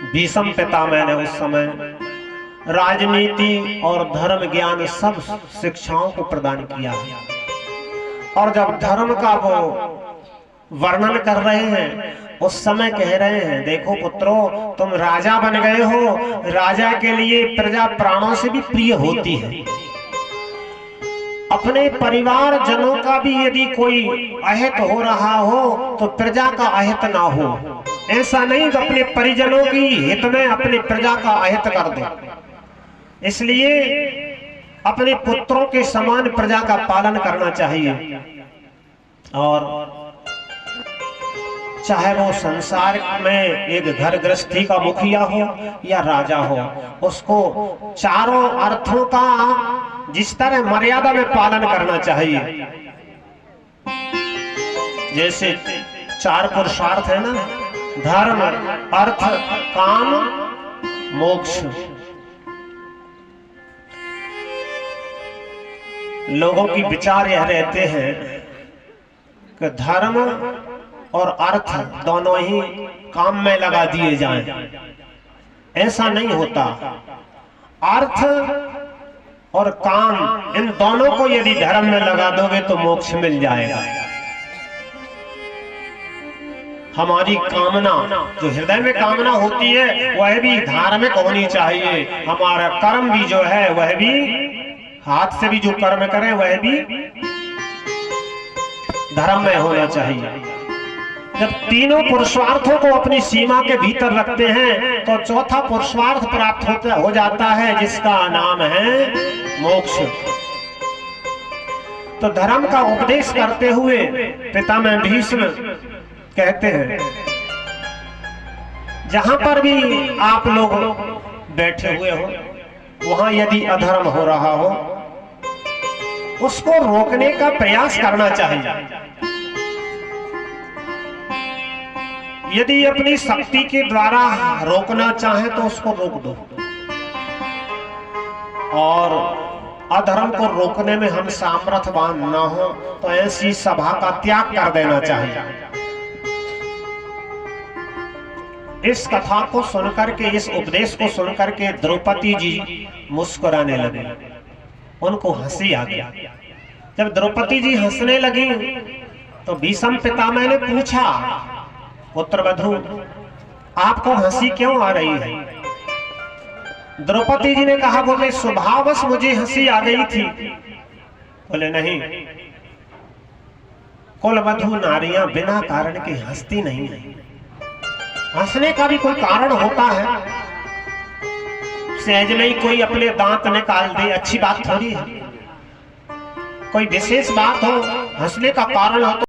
भीष्म पितामह ने उस समय राजनीति और धर्म ज्ञान सब शिक्षाओं को प्रदान किया। और जब धर्म का वो वर्णन कर रहे हैं उस समय कह रहे हैं, देखो पुत्रों, तुम राजा बन गए हो, राजा के लिए प्रजा प्राणों से भी प्रिय होती है। अपने परिवार जनों का भी यदि कोई अहित हो रहा हो तो प्रजा का अहित ना हो। ऐसा नहीं कि अपने परिजनों की हित में अपनी प्रजा का अहित कर दो। इसलिए अपने पुत्रों के समान प्रजा का पालन करना चाहिए। और चाहे वो संसार में एक घर गृहस्थी का मुखिया हो या राजा हो, उसको चारों अर्थों का जिस तरह मर्यादा में पालन करना चाहिए। जैसे चार पुरुषार्थ है ना, धर्म, अर्थ, काम, मोक्ष। लोगों की विचार यह रहते हैं कि धर्म और अर्थ दोनों ही काम में लगा दिए जाएं। ऐसा नहीं होता। अर्थ और काम, इन दोनों को यदि धर्म में लगा दोगे तो मोक्ष मिल जाएगा। हमारी कामना, जो हृदय में कामना होती है, वह भी धार्मिक होनी चाहिए। हमारा कर्म भी जो है वह भी, हाथ से भी जो कर्म करें वह भी धर्म में होना चाहिए। जब तीनों पुरुषार्थों को अपनी सीमा के भीतर रखते हैं तो चौथा पुरुषार्थ प्राप्त हो जाता है, जिसका नाम है मोक्ष। तो धर्म का उपदेश करते हुए पितामह भीष्म कहते हैं, जहां पर भी आप लोग बैठे हुए हो वहां यदि अधर्म हो रहा हो उसको रोकने का प्रयास करना चाहिए। यदि अपनी शक्ति के द्वारा रोकना चाहे तो उसको रोक दो, और अधर्म को रोकने में हम सामर्थ्यवान न हो तो ऐसी सभा का त्याग कर देना चाहिए। इस कथा को सुनकर के, इस उपदेश को सुनकर के द्रौपदी जी मुस्कुराने लगे। उनको हंसी आ गया। जब द्रौपदी जी हंसने लगी तो भीष्म पितामह ने पूछा, पुत्रवधू, आपको हंसी क्यों आ रही है? द्रौपदी जी ने कहा, बोले स्वभावश मुझे हंसी आ गई थी। बोले नहीं, कुलवधू नारियां बिना कारण के हंसती नहीं है। हंसने का भी कोई कारण होता है। सहज में ही कोई अपने दांत निकाल दे, अच्छी बात थोड़ी है। कोई विशेष बात हो, हंसने का कारण हो तो